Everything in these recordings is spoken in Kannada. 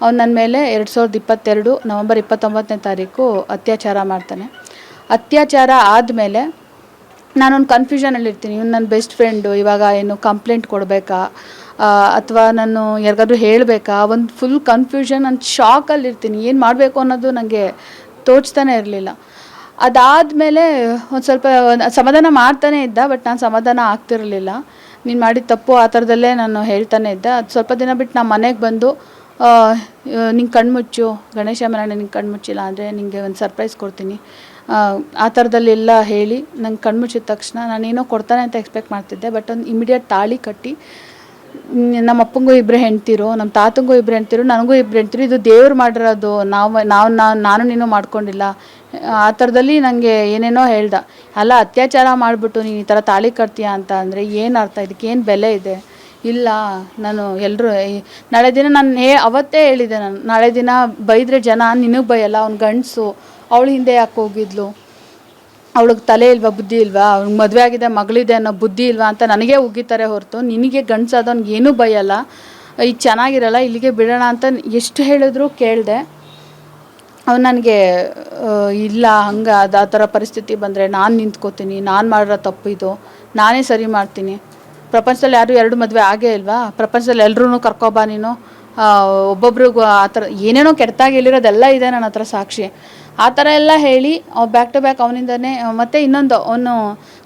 ಅವ್ನು ನನ್ನ ಮೇಲೆ 2022 ನವೆಂಬರ್ 29ನೇ ತಾರೀಕು ಅತ್ಯಾಚಾರ ಮಾಡ್ತಾನೆ. ಅತ್ಯಾಚಾರ ಆದಮೇಲೆ ನಾನೊಂದು ಕನ್ಫ್ಯೂಷನಲ್ಲಿರ್ತೀನಿ. ಇವನು ನನ್ನ ಬೆಸ್ಟ್ ಫ್ರೆಂಡು, ಇವಾಗ ಏನು ಕಂಪ್ಲೇಂಟ್ ಕೊಡಬೇಕಾ ಅಥವಾ ನಾನು ಯಾರಿಗಾದ್ರೂ ಹೇಳಬೇಕಾ? ಒಂದು ಫುಲ್ ಕನ್ಫ್ಯೂಷನ್, ನಾನು ಶಾಕಲ್ಲಿರ್ತೀನಿ. ಏನು ಮಾಡಬೇಕು ಅನ್ನೋದು ನನಗೆ ತೋಚ್ತಾನೆ ಇರಲಿಲ್ಲ. ಅದಾದಮೇಲೆ ಒಂದು ಸ್ವಲ್ಪ ಸಮಾಧಾನ ಮಾಡ್ತಾನೇ ಇದ್ದ, ಬಟ್ ನಾನು ಸಮಾಧಾನ ಆಗ್ತಿರಲಿಲ್ಲ. ನೀನು ಮಾಡಿದ ತಪ್ಪು ಆ ಥರದಲ್ಲೇ ನಾನು ಹೇಳ್ತಾನೆ ಇದ್ದೆ. ಅದು ಸ್ವಲ್ಪ ದಿನ ಬಿಟ್ಟು ನಾನು ಮನೆಗೆ ಬಂದು ನಿಂಗೆ ಕಣ್ಮುಚ್ಚು, ಗಣೇಶ ಮನೆಯೇ ನಿಂಗೆ ಕಣ್ಮುಚ್ಚಿಲ್ಲ ಅಂದರೆ ನಿನಗೆ ಒಂದು ಸರ್ಪ್ರೈಸ್ ಕೊಡ್ತೀನಿ, ಆ ಥರದಲ್ಲೆಲ್ಲ ಹೇಳಿ ನಂಗೆ ಕಣ್ಮುಚ್ಚಿದ ತಕ್ಷಣ ನಾನೇನೋ ಕೊಡ್ತಾನೆ ಅಂತ ಎಕ್ಸ್ಪೆಕ್ಟ್ ಮಾಡ್ತಿದ್ದೆ. ಬಟ್ ಒಂದು ಇಮಿಡಿಯೇಟ್ ತಾಳಿ ಕಟ್ಟಿ, ನಮ್ಮ ಅಪ್ಪಂಗೂ 2 ಹೆಂಡ್ತಿರು, ನಮ್ಮ ತಾತಂಗೂ 2 ಹೆಂಡ್ತಿರು, ನನಗೂ 2 ಹೆಂಡ್ತಿರು, ಇದು ದೇವ್ರು ಮಾಡಿರೋದು, ನಾನು ನೀನು ಮಾಡ್ಕೊಂಡಿಲ್ಲ, ಆ ಥರದಲ್ಲಿ ನನಗೆ ಏನೇನೋ ಹೇಳ್ದ. ಅಲ್ಲ, ಅತ್ಯಾಚಾರ ಮಾಡಿಬಿಟ್ಟು ನೀನು ಈ ಥರ ತಾಳಿ ಕಟ್ತೀಯ ಅಂತ ಅಂದರೆ ಏನು ಅರ್ಥ? ಇದಕ್ಕೇನು ಬೆಲೆ ಇದೆ? ಇಲ್ಲ, ನಾನು ಎಲ್ಲರೂ ನಾಳೆ ದಿನ ನಾನು ಅವತ್ತೇ ಹೇಳಿದೆ, ನಾನು ನಾಳೆ ದಿನ ಬೈದರೆ ಜನ ನಿನಗೆ ಬೈಯಲ್ಲ, ಅವ್ನು ಗಂಡಸು, ಅವಳು ಹಿಂದೆ ಯಾಕೆ ಹೋಗಿದ್ಲು, ಅವಳಿಗೆ ತಲೆ ಇಲ್ವಾ, ಬುದ್ಧಿ ಇಲ್ವಾ, ಅವ್ನಿಗೆ ಮದುವೆ ಆಗಿದೆ, ಮಗಳಿದೆ ಅನ್ನೋ ಬುದ್ಧಿ ಇಲ್ವಾ ಅಂತ ನನಗೆ ಉಗಿತಾರೆ ಹೊರತು ನಿನಗೆ ಗಂಡಸಾದವ್ನಿಗೆ ಏನೂ ಬೈಯಲ್ಲ, ಈಗ ಚೆನ್ನಾಗಿರಲ್ಲ, ಇಲ್ಲಿಗೆ ಬಿಡೋಣ ಅಂತ ಎಷ್ಟು ಹೇಳಿದ್ರು ಕೇಳಿದೆ. ಅವ್ನು ನನಗೆ ಇಲ್ಲ, ಹಂಗೆ ಆ ಥರ ಪರಿಸ್ಥಿತಿ ಬಂದರೆ ನಾನು ನಿಂತ್ಕೋತೀನಿ, ನಾನು ಮಾಡಿರೋ ತಪ್ಪು ಇದು, ನಾನೇ ಸರಿ ಮಾಡ್ತೀನಿ, ಪ್ರಪಂಚದಲ್ಲಿ ಯಾರು 2 ಮದುವೆ ಆಗೇ ಇಲ್ವಾ, ಪ್ರಪಂಚದಲ್ಲಿ ಎಲ್ಲರೂ ಕರ್ಕೊಬಾ ನೀನು, ಒಬ್ಬೊಬ್ರಿಗೂ ಆ ಥರ ಏನೇನೋ ಕೆಟ್ಟದಾಗಿ ಹೇಳಿರೋದೆಲ್ಲ ಇದೆ ನನ್ನ ಹತ್ರ ಸಾಕ್ಷಿ. ಆ ಥರ ಎಲ್ಲ ಹೇಳಿ ಬ್ಯಾಕ್ ಟು ಬ್ಯಾಕ್ ಅವನಿಂದನೇ. ಮತ್ತು ಇನ್ನೊಂದು, ಅವನು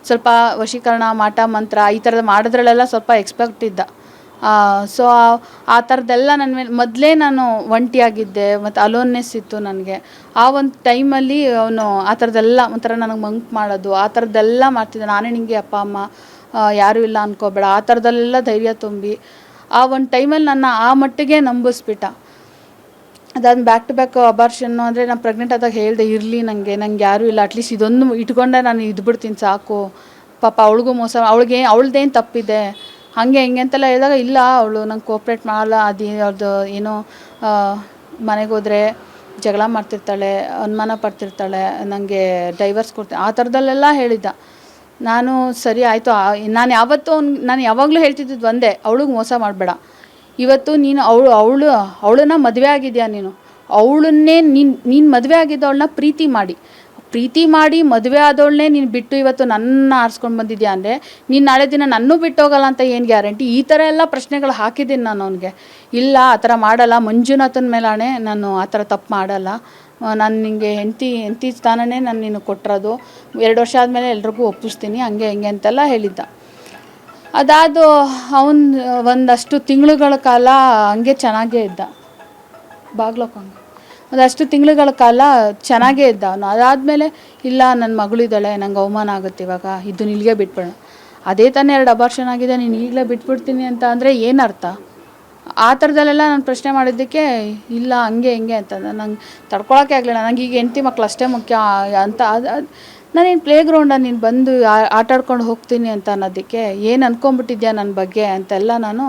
ಸ್ವಲ್ಪ ವಶೀಕರಣ, ಮಾಟ ಮಂತ್ರ ಈ ಥರದ್ದು ಮಾಡೋದ್ರಲ್ಲೆಲ್ಲ ಸ್ವಲ್ಪ ಎಕ್ಸ್ಪರ್ಟ್ ಇದ್ದ. ಸೊ ಆ ಥರದ್ದೆಲ್ಲ ನನ್ನ ಮೇಲೆ ಮೊದಲೇ ನಾನು ಒಂಟಿಯಾಗಿದ್ದೆ ಮತ್ತು ಅಲೋನ್ನೆಸ್ ಇತ್ತು ನನಗೆ. ಆ ಒಂದು ಟೈಮಲ್ಲಿ ಅವನು ಆ ಥರದ್ದೆಲ್ಲ ಒಂಥರ ನನಗೆ ಮಂಕ್ ಮಾಡೋದು, ಆ ಥರದ್ದೆಲ್ಲ ಮಾಡ್ತಿದ್ದೆ. ನಾನೇ ನಿನಗೆ ಅಪ್ಪ ಅಮ್ಮ, ಯಾರೂ ಇಲ್ಲ ಅಂದ್ಕೋಬೇಡ, ಆ ಥರದಲ್ಲೆಲ್ಲ ಧೈರ್ಯ ತುಂಬಿ ಆ ಒಂದು ಟೈಮಲ್ಲಿ ನನ್ನ ಆ ಮಟ್ಟಿಗೆ ನಂಬಿಸ್ಬಿಟ್ಟ. ಅದಾದ ಬ್ಯಾಕ್ ಟು ಬ್ಯಾಕ್ ಅಬಾರ್ಷನ್ನು ಅಂದರೆ ನಾನು ಪ್ರೆಗ್ನೆಂಟ್ ಆದಾಗ ಹೇಳಿದೆ, ಇರಲಿ, ನಂಗೆ ಯಾರೂ ಇಲ್ಲ, ಅಟ್ಲೀಸ್ಟ್ ಇದೊಂದು ಇಟ್ಕೊಂಡೆ ನಾನು ಇದ್ಬಿಡ್ತೀನಿ ಸಾಕು, ಪಾಪ ಅವಳಿಗೂ ಮೋಸ, ಅವಳದ್ದೇನು ತಪ್ಪಿದೆ, ಹಾಗೆ ಹಿಂಗೆ ಅಂತೆಲ್ಲ ಹೇಳಿದಾಗ, ಇಲ್ಲ ಅವಳು ನಂಗೆ ಕೋಪ್ರೇಟ್ ಮಾಡಲ್ಲ, ಅವ್ರದ್ದು ಏನೋ ಮನೆಗೆ ಹೋದರೆ ಜಗಳ ಮಾಡ್ತಿರ್ತಾಳೆ, ಅನುಮಾನ ಪಡ್ತಿರ್ತಾಳೆ, ನನಗೆ ಡೈವರ್ಸ್ ಕೊಡ್ತೀನಿ, ಆ ಥರದಲ್ಲೆಲ್ಲ ಹೇಳಿದ್ದ. ನಾನು ಸರಿ ಆಯಿತು, ನಾನು ಯಾವಾಗಲೂ ಹೇಳ್ತಿದ್ದು ಒಂದೇ, ಅವಳಿಗೆ ಮೋಸ ಮಾಡಬೇಡ. ಇವತ್ತು ನೀನು ಅವಳನ್ನ ಮದುವೆ ಆಗಿದೆಯಾ, ಅವಳನ್ನೇ ನೀನು ಮದುವೆ ಆಗಿದ್ದವಳನ್ನ ಪ್ರೀತಿ ಮಾಡಿ ಮದುವೆ ಆದವಳನ್ನೇ ನೀನು ಬಿಟ್ಟು ಇವತ್ತು ನನ್ನ ಆರಿಸ್ಕೊಂಡು ಬಂದಿದ್ಯಾ ಅಂದರೆ ನೀನು ನಾಳೆ ದಿನ ನನ್ನೂ ಬಿಟ್ಟೋಗಲ್ಲ ಅಂತ ಏನು ಗ್ಯಾರಂಟಿ? ಈ ಥರ ಎಲ್ಲ ಪ್ರಶ್ನೆಗಳು ಹಾಕಿದ್ದೀನಿ ನಾನು ಅವನಿಗೆ. ಇಲ್ಲ, ಆ ಥರ ಮಾಡಲ್ಲ, ಮಂಜುನಾಥನ ಮೇಲಾಣೆ, ನಾನು ಆ ಥರ ತಪ್ಪು ಮಾಡಲ್ಲ, ನಾನು ನಿನಗೆ ಹೆಂಡತಿ ಸ್ಥಾನನೇ ನಾನು ನಿನಗೆ ಕೊಟ್ಟಿರೋದು, 2 ವರ್ಷ ಆದಮೇಲೆ ಎಲ್ರಿಗೂ ಒಪ್ಪಿಸ್ತೀನಿ, ಹಂಗೆ ಹಿಂಗೆ ಅಂತೆಲ್ಲ ಹೇಳಿದ್ದ. ಅದಾದ ಅವನು ಒಂದಷ್ಟು ತಿಂಗಳುಗಳ ಕಾಲ ಹಂಗೆ ಚೆನ್ನಾಗೇ ಇದ್ದ, ಬಾಗ್ಲೋಕಂಗೆ ಒಂದಷ್ಟು ತಿಂಗಳುಗಳ ಕಾಲ ಚೆನ್ನಾಗೇ ಇದ್ದ ಅವನು. ಅದಾದಮೇಲೆ ಇಲ್ಲ, ನನ್ನ ಮಗಳಿದ್ದಾಳೆ, ನಂಗೆ ಅವಮಾನ ಆಗುತ್ತೆ, ಇವಾಗ ಇದನ್ನ ಇಲ್ಲಿಗೆ ಬಿಟ್ಬಿಡೋಣ. ಅದೇ ತಾನೇ 2 ಅಬಾರ್ಷನ್ ಆಗಿದೆ, ನೀನು ಈಗಲೇ ಬಿಟ್ಬಿಡ್ತೀನಿ ಅಂತ ಅಂದರೆ ಏನರ್ಥ? ಆ ಥರದಲ್ಲೆಲ್ಲ ನಾನು ಪ್ರಶ್ನೆ ಮಾಡಿದ್ದಕ್ಕೆ ಇಲ್ಲ, ಹಂಗೆ ಹಿಂಗೆ ಅಂತಂದ. ನಂಗೆ ತಡ್ಕೊಳಕ್ಕೆ ಆಗಲಿಲ್ಲ. ನನಗೆ ಈಗ ಹೆಂಡತಿ ಮಕ್ಕಳು ಅಷ್ಟೇ ಮುಖ್ಯ ಅಂತ. ನಾನೇನು ಪ್ಲೇ ಗ್ರೌಂಡಲ್ಲಿ ನೀನು ಬಂದು ಆಟಾಡ್ಕೊಂಡು ಹೋಗ್ತೀನಿ ಅಂತ ಅನ್ನೋದಕ್ಕೆ ಏನು ಅಂದ್ಕೊಂಬಿಟ್ಟಿದ್ಯಾ ನನ್ನ ಬಗ್ಗೆ ಅಂತೆಲ್ಲ ನಾನು